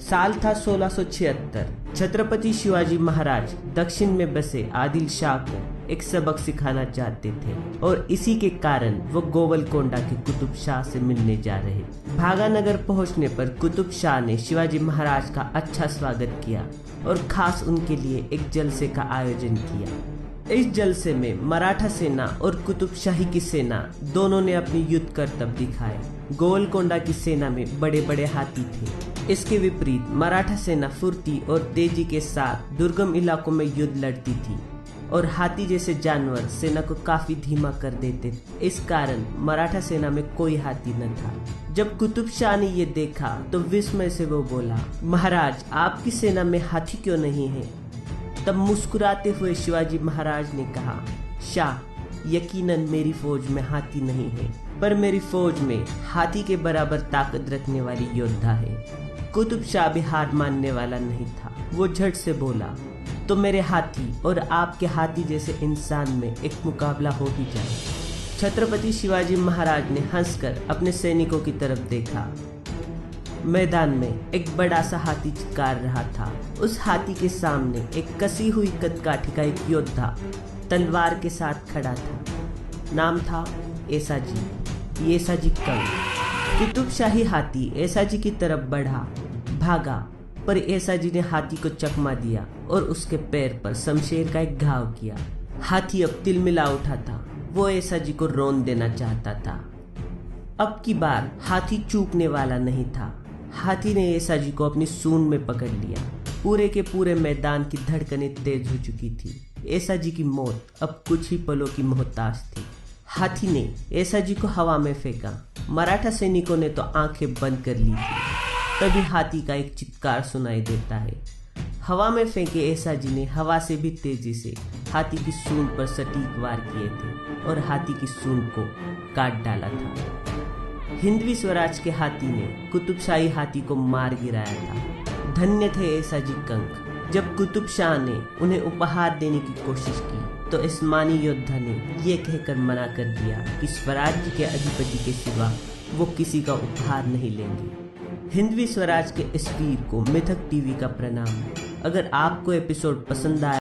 साल था 1676। छत्रपति शिवाजी महाराज दक्षिण में बसे आदिल शाह को एक सबक सिखाना चाहते थे और इसी के कारण वो गोवलकोंडा के कुतुब शाह से मिलने जा रहे। भागानगर पहुंचने पर कुतुब शाह ने शिवाजी महाराज का अच्छा स्वागत किया और खास उनके लिए एक जलसे का आयोजन किया। इस जलसे में मराठा सेना और कुतुब शाही की सेना दोनों ने अपनी युद्ध करतब दिखाए। गोवलकोंडा की सेना में बड़े बड़े हाथी थे। इसके विपरीत मराठा सेना फुर्ती और तेजी के साथ दुर्गम इलाकों में युद्ध लड़ती थी और हाथी जैसे जानवर सेना को काफी धीमा कर देते थे। इस कारण मराठा सेना में कोई हाथी न था। जब कुतुब शाह ने ये देखा तो विस्मय से वो बोला, महाराज आपकी सेना में हाथी क्यों नहीं है? तब मुस्कुराते हुए शिवाजी महाराज ने कहा, शाह यकीनन मेरी फौज में हाथी नहीं है, पर मेरी फौज में हाथी के बराबर ताकत रखने वाली योद्धा है। कुतुब शाह भी हार मानने वाला नहीं था। वो झट से बोला, तो मेरे हाथी और आपके हाथी जैसे इंसान में एक मुकाबला हो ही जाए। छत्रपति शिवाजी महाराज ने हंसकर अपने सैनिकों की तरफ देखा। मैदान में एक बड़ा सा हाथी चित्कार रहा था। उस हाथी के सामने एक कसी हुई कदकाठी का एक योद्धा तलवार के साथ खड़ा था। नाम था येसाजी कंग। कुतुब शाही हाथी येसाजी की तरफ बढ़ा, भागा, पर येसाजी ने हाथी को चकमा दिया और उसके पैर पर शमशेर का एक घाव किया। हाथी अब तिलमिला उठा था। वो येसाजी को रौंद देना चाहता था। अब की बार हाथी चूकने वाला नहीं था। हाथी ने येसाजी को अपनी सूंड में पकड़ लिया। पूरे के पूरे मैदान की धड़कनें तेज हो चुकी थी। येसाजी की मौत अब कुछ ही पलों की मोहताज थी। हाथी ने येसाजी को हवा में फेंका। मराठा सैनिकों ने तो आंखें बंद कर ली थी। तभी हाथी का एक चित्कार सुनाई देता है। हवा में फेंके येसाजी ने हवा से भी तेजी से हाथी की सूंड पर सटीक वार किए थे और हाथी की सूंड को काट डाला था। हिंदवी स्वराज के हाथी ने कुतुब शाही हाथी को मार गिराया था। धन्य थे येसाजी कंग। जब कुतुब शाह ने उन्हें उपहार देने की कोशिश की तो इस मानी योद्धा ने ये कहकर मना कर दिया कि स्वराज्य के अधिपति के सिवा वो किसी का उपहार नहीं लेंगे। हिंदवी स्वराज के इस वीर को मिथक टीवी का प्रणाम। अगर आपको एपिसोड पसंद आया